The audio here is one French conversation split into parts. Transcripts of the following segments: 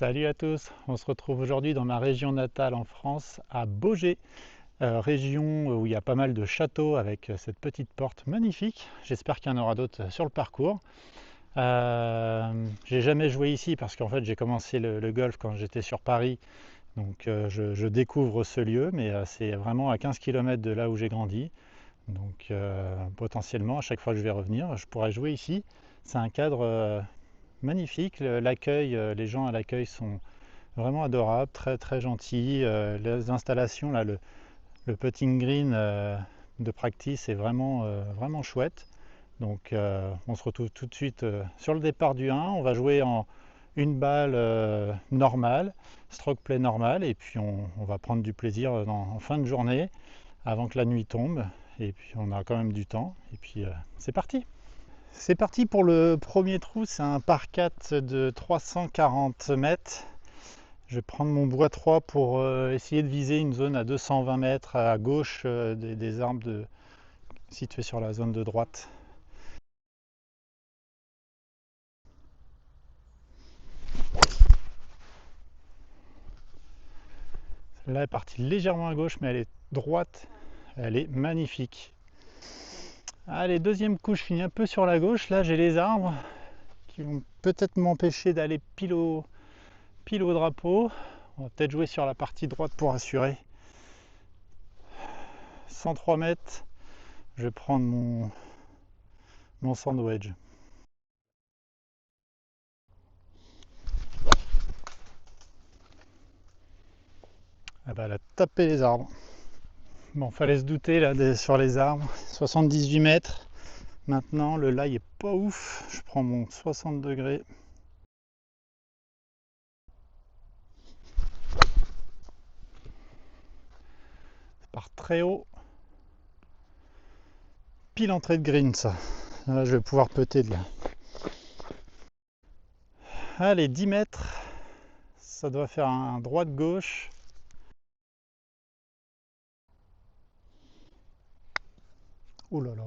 Salut à tous, on se retrouve aujourd'hui dans ma région natale en France, à Baugé, région où il y a pas mal de châteaux avec cette petite porte magnifique. J'espère qu'il y en aura d'autres sur le parcours. J'ai jamais joué ici parce qu'en fait j'ai commencé le golf quand j'étais sur Paris, donc je découvre ce lieu, mais c'est vraiment à 15 km de là où j'ai grandi. Donc potentiellement à chaque fois que je vais revenir, je pourrais jouer ici. C'est un cadre magnifique, l'accueil, les gens à l'accueil sont vraiment adorables, très très gentils. Les installations, là, le putting green de practice est vraiment chouette. Donc on se retrouve tout de suite sur le départ du 1. On va jouer en une balle normale, stroke play normal, et puis on va prendre du plaisir en fin de journée avant que la nuit tombe. Et puis on a quand même du temps. Et puis c'est parti. C'est parti pour le premier trou, c'est un par 4 de 340 mètres. Je vais prendre mon bois 3 pour essayer de viser une zone à 220 mètres à gauche des arbres situés sur la zone de droite. Celle-là est partie légèrement à gauche, mais elle est droite. Elle est magnifique. Allez, deuxième coup, je finis un peu sur la gauche. Là, j'ai les arbres qui vont peut-être m'empêcher d'aller pile au drapeau. On va peut-être jouer sur la partie droite pour assurer. 103 mètres, je vais prendre mon sandwich. Ah bah, elle a tapé les arbres. Bon, fallait se douter là sur les arbres. 78 mètres. Maintenant, le lie est pas ouf. Je prends mon 60 degrés. Ça part très haut. Pile entrée de green, ça. Là, je vais pouvoir putter de là. Allez, 10 mètres. Ça doit faire un droite-gauche. Ouh là là.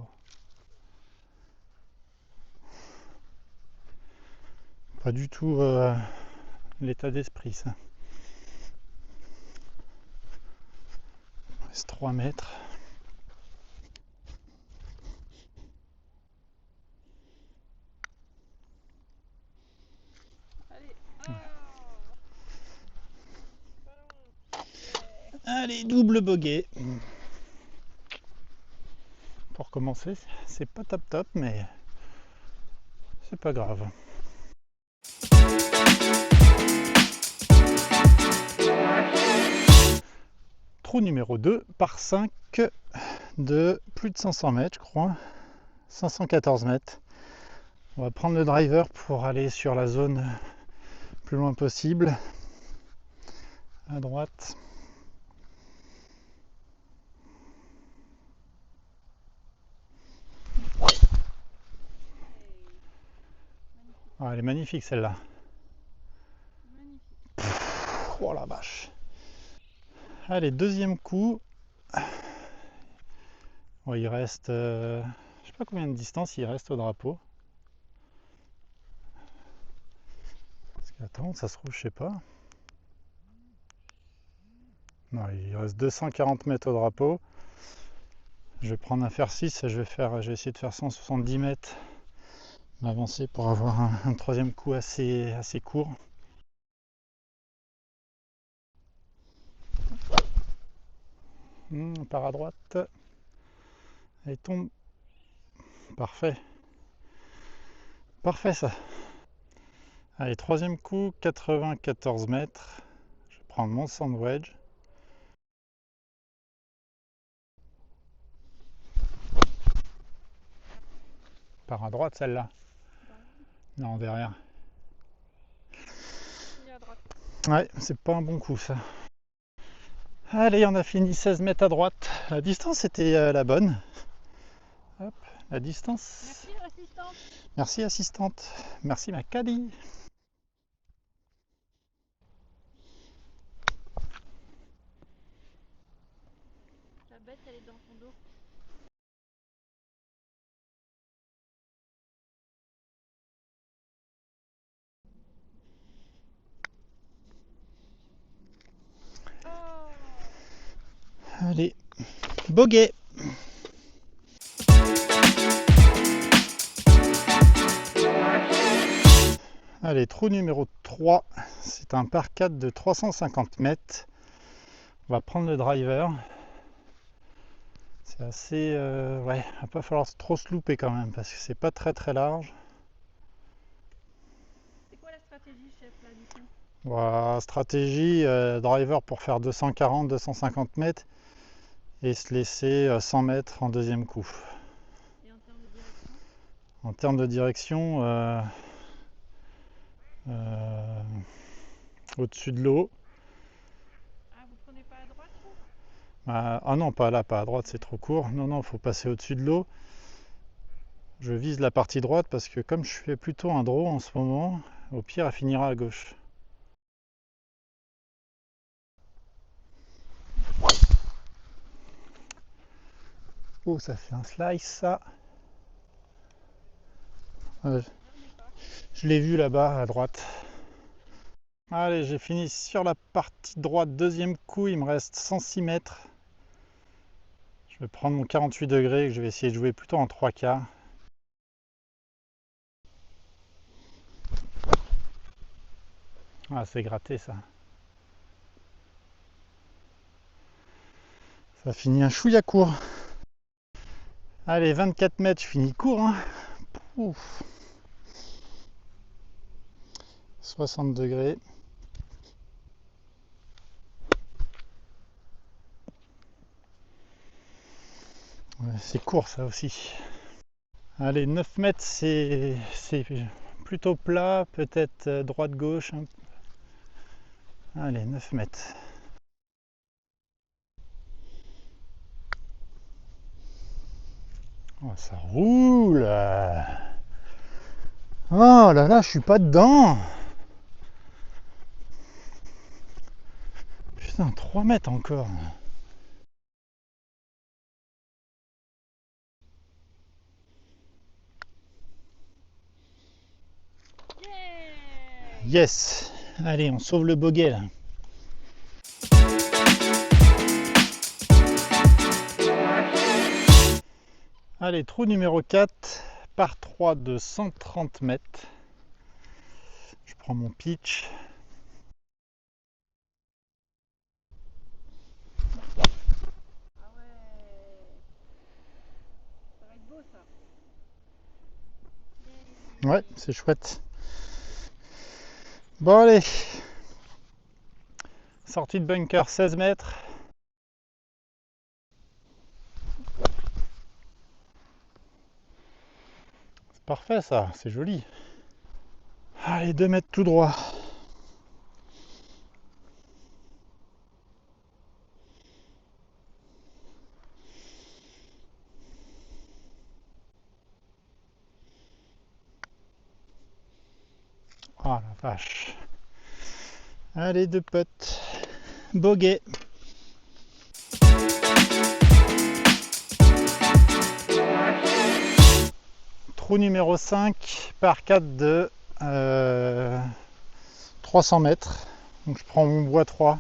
Pas du tout l'état d'esprit, ça. Il reste 3 mètres. Allez, double bogey. Pour commencer, c'est pas top top, mais c'est pas grave. Trou numéro 2 par 5 de plus de 500 mètres, je crois. 514 mètres. On va prendre le driver pour aller sur la zone plus loin possible. À droite. Ah, elle est magnifique celle-là. Oh la vache. Allez, deuxième coup. Bon, il reste, je sais pas combien de distance il reste au drapeau. Parce qu'attends, ça se trouve, je sais pas. Non, il reste 240 mètres au drapeau. Je vais prendre un fer 6, je vais essayer de faire 170 mètres, m'avancer pour avoir un troisième coup assez court. On part à droite. Elle tombe. Parfait. Parfait ça. Allez, troisième coup, 94 mètres. Je vais prendre mon sandwich. Par à droite celle-là. Non, derrière. Ouais, c'est pas un bon coup ça. Allez, on a fini 16 mètres à droite. La distance était la bonne. Hop, la distance. Merci assistante. Merci assistante. Merci ma caddie. La bête, elle est dans ton dos. Bogey. Allez, trou numéro 3, c'est un par 4 de 350 mètres. On va prendre le driver. C'est assez... ouais, il va pas falloir trop se louper quand même parce que c'est pas très large. C'est quoi la stratégie, chef, là, du coup? Voilà, stratégie, driver pour faire 240-250 mètres et se laisser 100 mètres en deuxième coup. Et en termes de direction? En termes de direction, au-dessus de l'eau. Ah, vous prenez pas à droite, vous? Ah non, pas là, pas à droite, c'est trop court. Non, non, il faut passer au-dessus de l'eau. Je vise la partie droite parce que comme je fais plutôt un draw en ce moment, au pire, elle finira à gauche. Oh, ça fait un slice, ça. Je l'ai vu là-bas, à droite. Allez, j'ai fini sur la partie droite, deuxième coup, il me reste 106 mètres. Je vais prendre mon 48 degrés que je vais essayer de jouer plutôt en 3/4. Ah, c'est gratté ça. Ça finit un chouïa court. Allez, 24 mètres, je finis court. Hein. Ouf. 60 degrés. Ouais, c'est court ça aussi. Allez, 9 mètres, c'est plutôt plat, peut-être droite-gauche. Hein. Allez, 9 mètres. Oh, ça roule. Oh là là, je suis pas dedans. Putain, 3 mètres encore. Yeah! Yes. Allez, on sauve le bogey là. Allez, trou numéro 4, par 3 de 130 mètres. Je prends mon pitch. Ah ouais! Ça va être beau, ça. Yay! Ouais, c'est chouette. Bon, allez. Sortie de bunker, 16 mètres. C'est parfait ça, c'est joli. Allez, 2 mètres tout droit. Oh la vache. Allez, 2 putts. Bogey. Trou numéro 5, par 4 de 300 mètres. Donc je prends mon bois 3.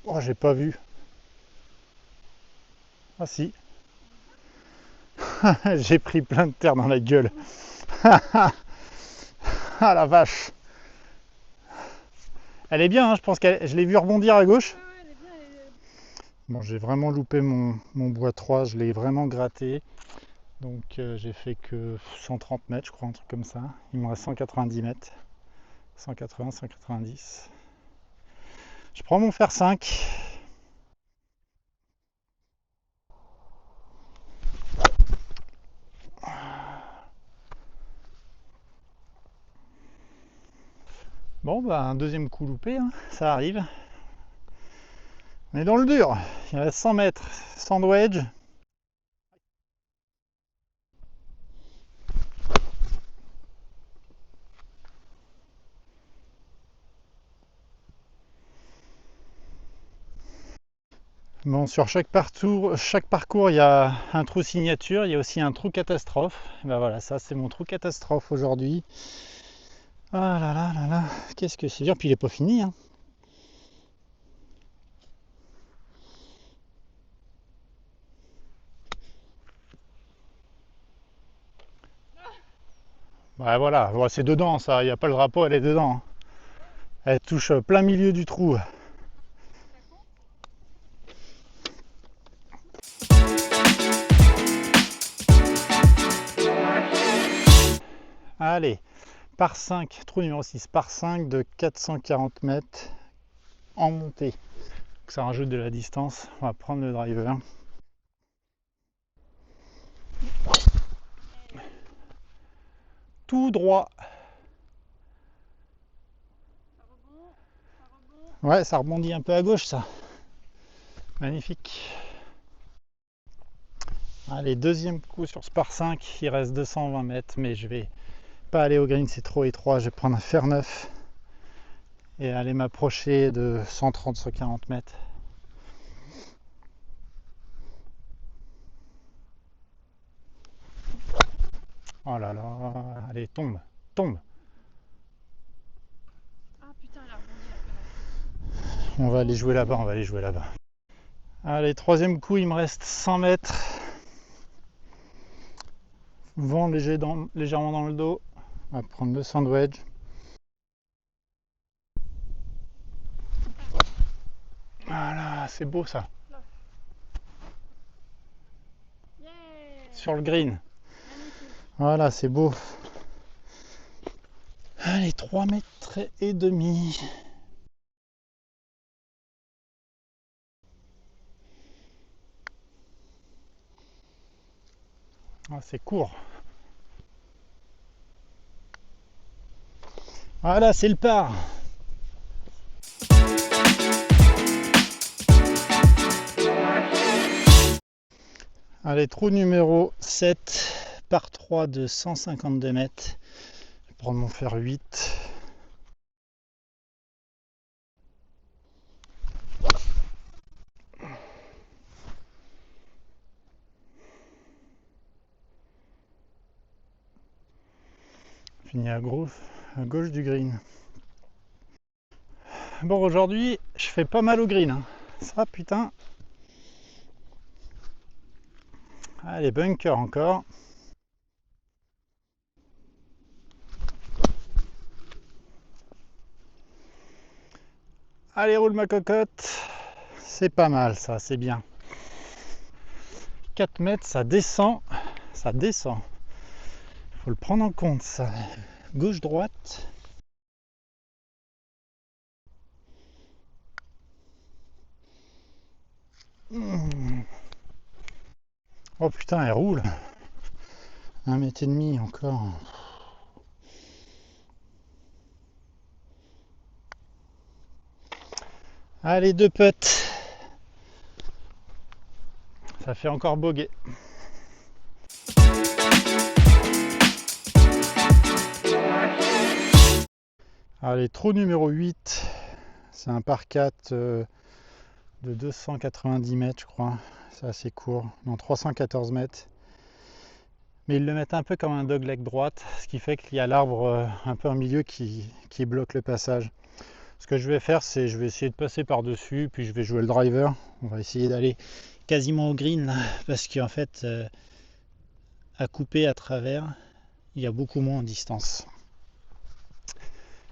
Oh, j'ai pas vu. Ah si. J'ai pris plein de terre dans la gueule. Ah la vache. Elle est bien, hein, je pense que je l'ai vu rebondir à gauche. Ouais, elle est bien, elle est... Bon, j'ai vraiment loupé mon bois 3, je l'ai vraiment gratté. Donc j'ai fait que 130 mètres, je crois, un truc comme ça. Il me reste 190 mètres. 180, 190. Je prends mon fer 5. Bon, bah, un deuxième coup loupé, hein, ça arrive. On est dans le dur. Il reste 100 mètres. Sand wedge. Bon, sur chaque parcours, il y a un trou signature, il y a aussi un trou catastrophe. Ben voilà, ça c'est mon trou catastrophe aujourd'hui. Ah là là là là, qu'est-ce que c'est dur, puis il est pas fini, hein. Ouais, voilà, ouais, c'est dedans ça, il n'y a pas le drapeau, elle est dedans, hein. Elle touche plein milieu du trou. Ça compte? Allez, par 5, trou numéro 6, par 5 de 440 mètres en montée. Donc ça rajoute de la distance. On va prendre le driver. Tout droit. Ça rebond, ça rebond. Ouais, ça rebondit un peu à gauche ça. Magnifique. Allez, deuxième coup sur ce par 5. Il reste 220 mètres, mais je vais pas aller au green, c'est trop étroit. Je vais prendre un fer 9 et aller m'approcher de 130-140 mètres. Oh là là, allez, tombe, tombe. Ah putain, elle a rebondi la connasse. On va aller jouer là-bas, on va aller jouer là-bas. Allez, troisième coup, il me reste 100 mètres. Vent légèrement dans le dos. On va prendre le sandwich. Voilà, c'est beau ça. Yeah! Sur le green. Magnifique. Voilà, c'est beau. Allez, 3 mètres et demi. Ah, c'est court. Voilà, c'est le par. Allez, trou numéro 7, par 3 de 152 mètres. Je vais prendre mon fer 8. Fini à gauche du green. Bon, aujourd'hui, je fais pas mal au green, hein. Ça, putain. Allez, bunker encore. Allez, roule ma cocotte. C'est pas mal, ça, c'est bien. 4 mètres, ça descend. Ça descend. Faut le prendre en compte, ça. Gauche-droite. Oh putain, elle roule. 1,5 m encore. Allez, 2 putts. Ça fait encore bogey. Allez, trou numéro 8. C'est un par 4 de 290 mètres, je crois. C'est assez court. Non, 314 mètres. Mais ils le mettent un peu comme un dogleg droite, ce qui fait qu'il y a l'arbre un peu en milieu qui bloque le passage. Ce que je vais faire, c'est je vais essayer de passer par-dessus, puis je vais jouer le driver. On va essayer d'aller quasiment au green, là, parce qu'en fait, à couper à travers, il y a beaucoup moins en distance.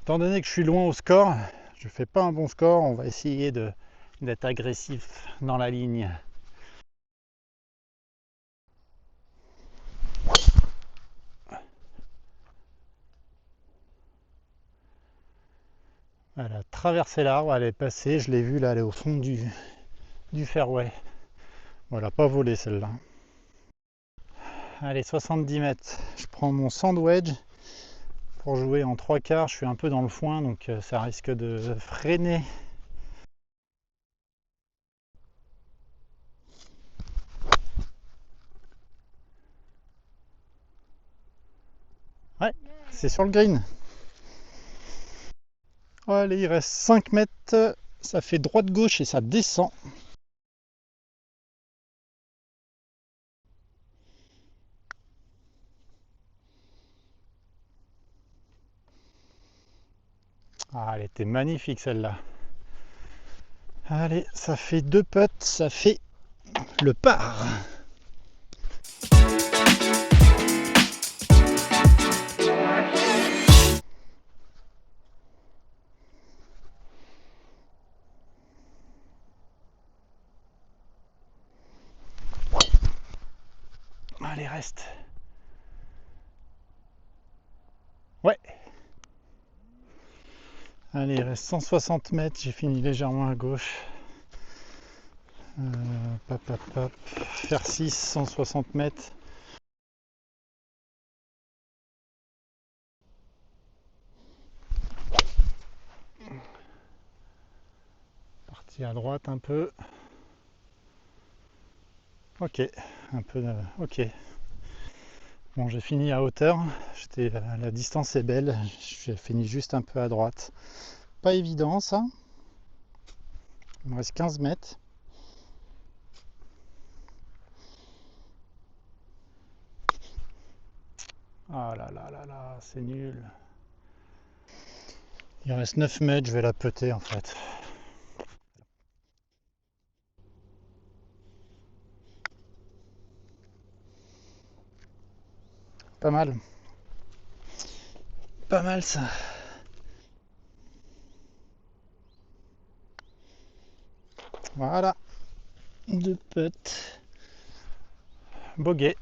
Étant donné que je suis loin au score, je fais pas un bon score, on va essayer d'être agressif dans la ligne. Elle a traversé l'arbre, elle est passée, je l'ai vue là, elle est au fond du fairway. Voilà, pas volé celle-là. Allez, 70 mètres. Je prends mon sandwich pour jouer en 3/4. Je suis un peu dans le foin, donc ça risque de freiner. Ouais, c'est sur le green. Allez, il reste 5 mètres. Ça fait droite-gauche et ça descend. Ah, elle était magnifique celle-là. Allez, ça fait 2 putts, ça fait le par. Allez, reste. Ouais. Allez, il reste 160 mètres, j'ai fini légèrement à gauche. Faire 6, 160 mètres. Parti à droite un peu. Ok, un peu. Ok. Bon, j'ai fini à hauteur. La distance est belle. J'ai fini juste un peu à droite. Pas évident ça. Il me reste 15 mètres. Ah là là là là, c'est nul. Il reste 9 mètres, je vais la peter en fait. Pas mal. Pas mal ça. Voilà. 2 putts. Bogey.